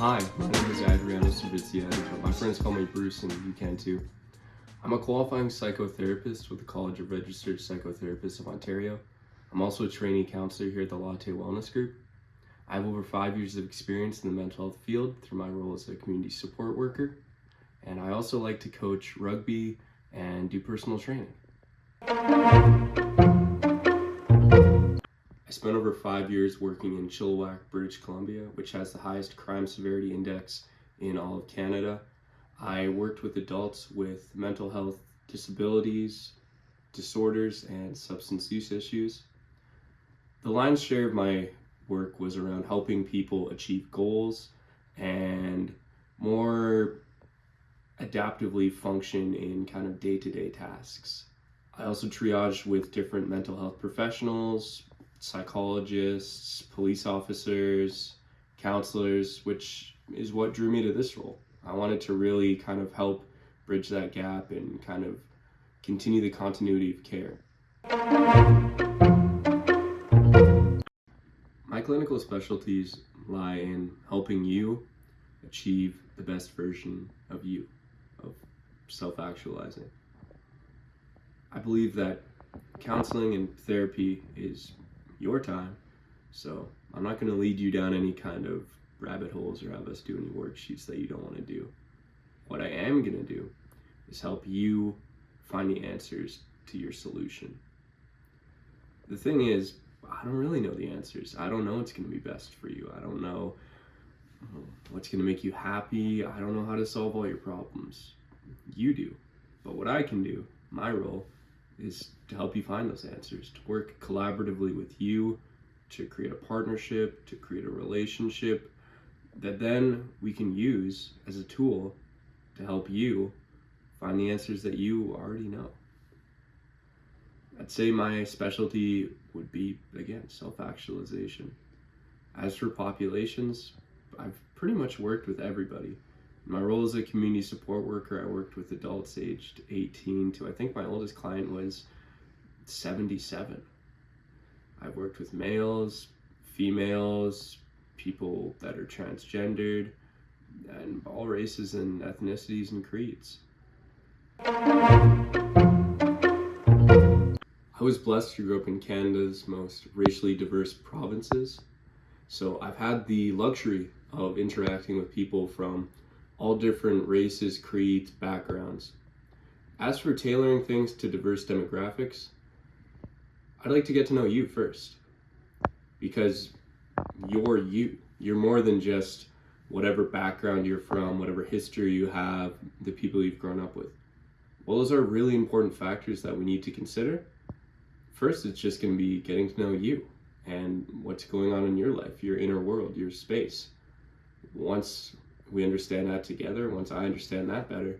Hi, my name is Adriano Serviziati, but my friends call me Bruce and you can too. I'm a qualifying psychotherapist with the College of Registered Psychotherapists of Ontario. I'm also a trainee counselor here at the Latte Wellness Group. I have over 5 years of experience in the mental health field through my role as a community support worker, and I also like to coach rugby and do personal training. I spent over 5 years working in Chilliwack, British Columbia, which has the highest crime severity index in all of Canada. I worked with adults with mental health disabilities, disorders, and substance use issues. The lion's share of my work was around helping people achieve goals and more adaptively function in kind of day-to-day tasks. I also triaged with different mental health professionals, psychologists, police officers, counselors, which is what drew me to this role. I wanted to really kind of help bridge that gap and kind of continue the continuity of care. My clinical specialties lie in helping you achieve the best version of you, of self-actualizing. I believe that counseling and therapy is your time, so I'm not going to lead you down any kind of rabbit holes or have us do any worksheets that you don't want to do. What I am going to do is help you find the answers to your solution. The thing is, I don't really know the answers. I don't know what's going to be best for you. I don't know what's going to make you happy. I don't know how to solve all your problems. You do. But what I can do, my role, is to help you find those answers, to work collaboratively with you, to create a partnership, to create a relationship that then we can use as a tool to help you find the answers that you already know. I'd say my specialty would be, again, self-actualization. As for populations, I've pretty much worked with everybody. In my role as a community support worker, I worked with adults aged 18 to, I think my oldest client was 77. I've worked with males, females, people that are transgendered, and all races and ethnicities and creeds. I was blessed to grow up in Canada's most racially diverse provinces, so I've had the luxury of interacting with people from all different races, creeds, backgrounds. As for tailoring things to diverse demographics, I'd like to get to know you first, because you're you. You're more than just whatever background you're from, whatever history you have, the people you've grown up with. Well, those are really important factors that we need to consider. First, it's just going to be getting to know you and what's going on in your life, your inner world, your space. Once we understand that together, once I understand that better,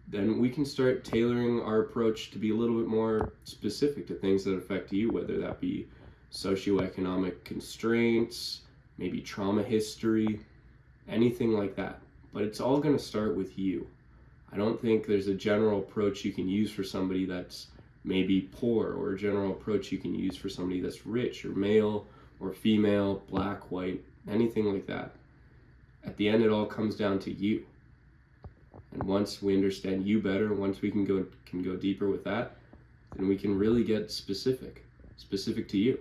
then we can start tailoring our approach to be a little bit more specific to things that affect you, whether that be socioeconomic constraints, maybe trauma history, anything like that. But it's all going to start with you. I don't think there's a general approach you can use for somebody that's maybe poor, or a general approach you can use for somebody that's rich or male or female, black, white, anything like that. At the end, it all comes down to you. And once we understand you better, once we can go deeper with that, then we can really get specific to you.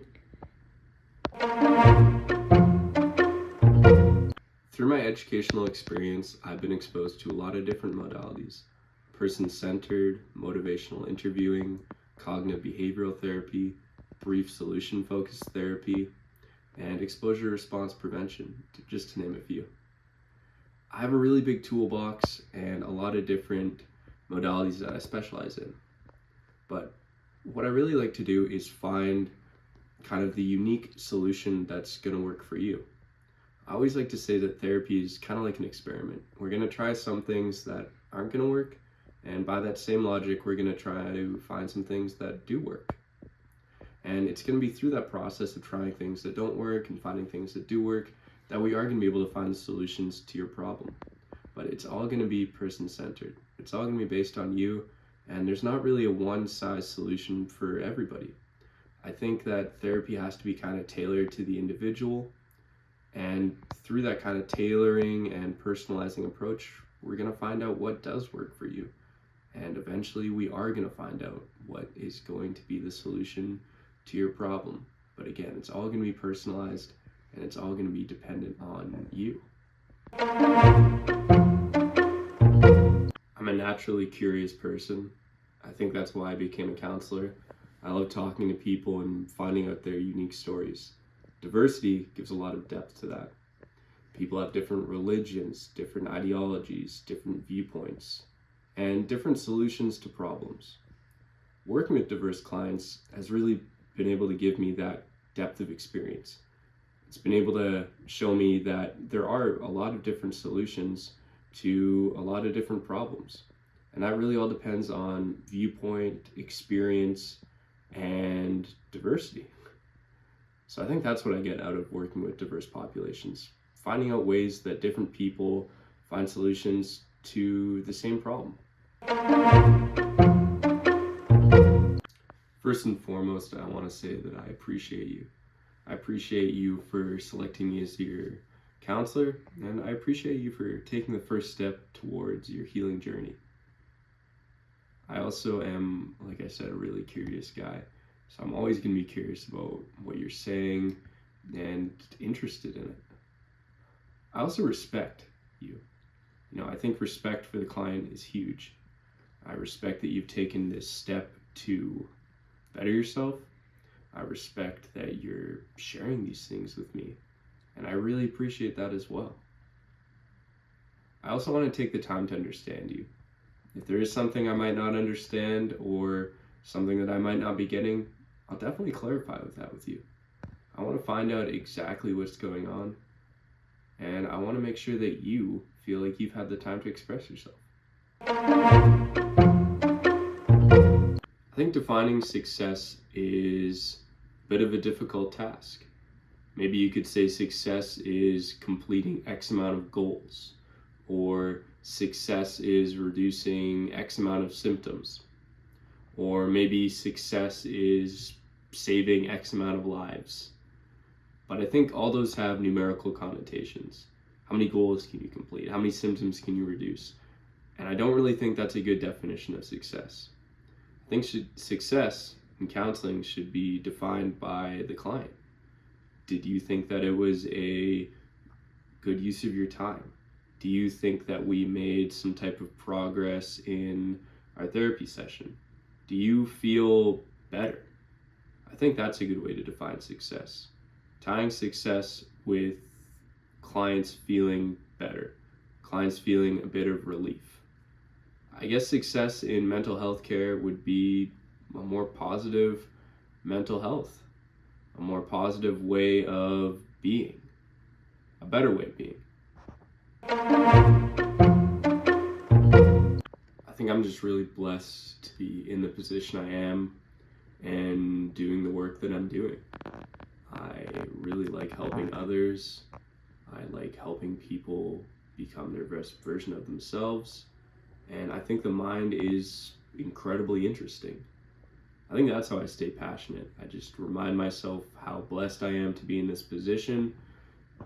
Through my educational experience, I've been exposed to a lot of different modalities: person-centered, motivational interviewing, cognitive behavioral therapy, brief solution-focused therapy, and exposure response prevention, just to name a few. I have a really big toolbox and a lot of different modalities that I specialize in. But what I really like to do is find kind of the unique solution that's going to work for you. I always like to say that therapy is kind of like an experiment. We're going to try some things that aren't going to work, and by that same logic, we're going to try to find some things that do work. And it's going to be through that process of trying things that don't work and finding things that do work that we are going to be able to find the solutions to your problem. But it's all going to be person-centered. It's all going to be based on you, and there's not really a one-size solution for everybody. I think that therapy has to be kind of tailored to the individual, And through that kind of tailoring and personalizing approach, we're going to find out what does work for you. And eventually we are going to find out what is going to be the solution to your problem. But again, it's all going to be personalized and it's all going to be dependent on you. I'm a naturally curious person. I think that's why I became a counselor. I love talking to people and finding out their unique stories. Diversity gives a lot of depth to that. People have different religions, different ideologies, different viewpoints, and different solutions to problems. Working with diverse clients has really been able to give me that depth of experience. It's been able to show me that there are a lot of different solutions to a lot of different problems. And that really all depends on viewpoint, experience, and diversity. So I think that's what I get out of working with diverse populations, finding out ways that different people find solutions to the same problem. First and foremost, I want to say that I appreciate you. I appreciate you for selecting me as your counselor, and I appreciate you for taking the first step towards your healing journey. I also am, like I said, a really curious guy. So I'm always going to be curious about what you're saying and interested in it. I also respect you. I think respect for the client is huge. I respect that you've taken this step to better yourself. I respect that you're sharing these things with me. And I really appreciate that as well. I also want to take the time to understand you. If there is something I might not understand or something that I might not be getting, I'll definitely clarify that with you. I want to find out exactly what's going on, and I want to make sure that you feel like you've had the time to express yourself. I think defining success is a bit of a difficult task. Maybe you could say success is completing X amount of goals, or success is reducing X amount of symptoms, or maybe success is saving X amount of lives. But I think all those have numerical connotations. How many goals can you complete? How many symptoms can you reduce? And I don't really think that's a good definition of success. I think success in counseling should be defined by the client. Did you think that it was a good use of your time? Do you think that we made some type of progress in our therapy session? Do you feel better? I think that's a good way to define success. Tying success with clients feeling better, clients feeling a bit of relief. I guess success in mental health care would be a more positive mental health, a more positive way of being, a better way of being. I think I'm just really blessed to be in the position I am and doing the work that I'm doing. I really like helping others. I like helping people become their best version of themselves. And I think the mind is incredibly interesting. I think that's how I stay passionate. I just remind myself how blessed I am to be in this position,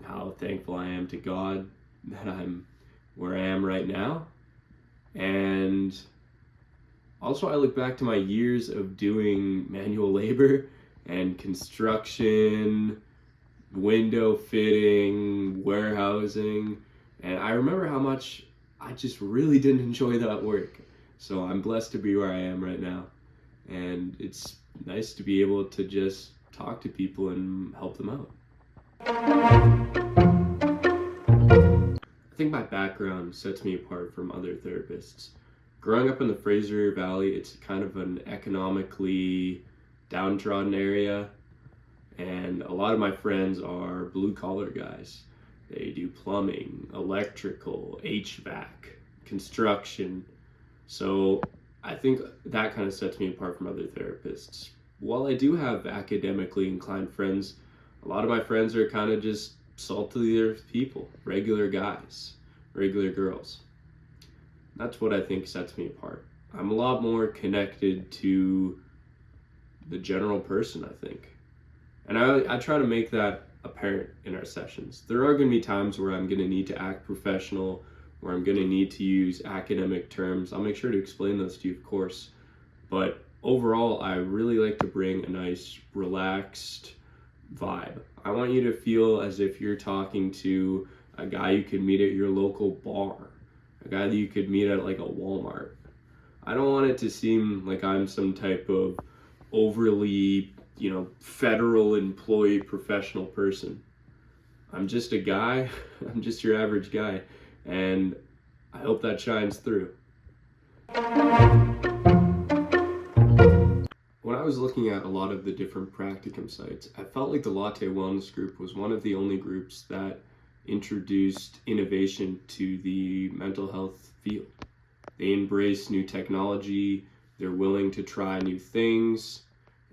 how thankful I am to God that I'm where I am right now. And also I look back to my years of doing manual labor and construction, window fitting, warehousing, and I remember how much I just really didn't enjoy that work. So I'm blessed to be where I am right now. And it's nice to be able to just talk to people and help them out. I think my background sets me apart from other therapists. Growing up in the Fraser Valley, it's kind of an economically downtrodden area, and a lot of my friends are blue-collar guys. They do plumbing, electrical, HVAC, construction. So I think that kind of sets me apart from other therapists. While I do have academically inclined friends, a lot of my friends are kind of just salt of the earth people, regular guys, regular girls. That's what I think sets me apart. I'm a lot more connected to the general person, I think. And I try to make that apparent in our sessions. There are going to be times where I'm going to need to act professional, where I'm going to need to use academic terms. I'll make sure to explain those to you, of course. But overall, I really like to bring a nice, relaxed vibe. I want you to feel as if you're talking to a guy you could meet at your local bar, a guy that you could meet at like a Walmart. I don't want it to seem like I'm some type of overly, federal employee professional person. I'm just a guy, I'm just your average guy, and I hope that shines through. When I was looking at a lot of the different practicum sites, I felt like the Latte Wellness Group was one of the only groups that introduced innovation to the mental health field. They embrace new technology, they're willing to try new things,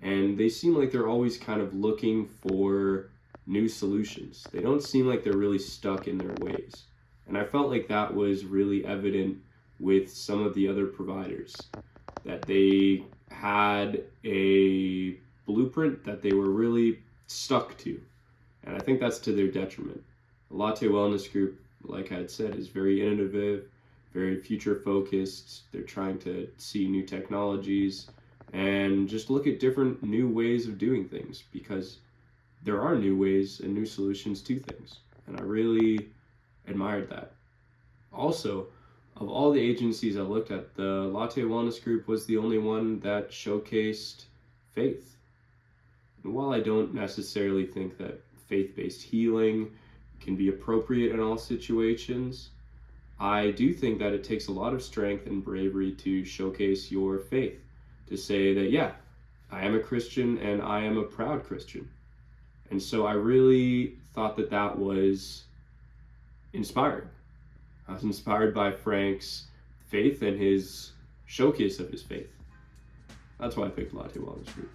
and they seem like they're always kind of looking for new solutions. They don't seem like they're really stuck in their ways. And I felt like that was really evident with some of the other providers, that they had a blueprint that they were really stuck to. And I think that's to their detriment. The Latte Wellness Group, like I had said, is very innovative, very future focused. They're trying to see new technologies and just look at different new ways of doing things, because there are new ways and new solutions to things. And I really admired that. Also, of all the agencies I looked at, the Latte Wellness Group was the only one that showcased faith. And while I don't necessarily think that faith-based healing can be appropriate in all situations, I do think that it takes a lot of strength and bravery to showcase your faith, to say that, yeah, I am a Christian and I am a proud Christian. And so I really thought that that was inspiring. I was inspired by Frank's faith and his showcase of his faith. That's why I picked Latte Wellness Group.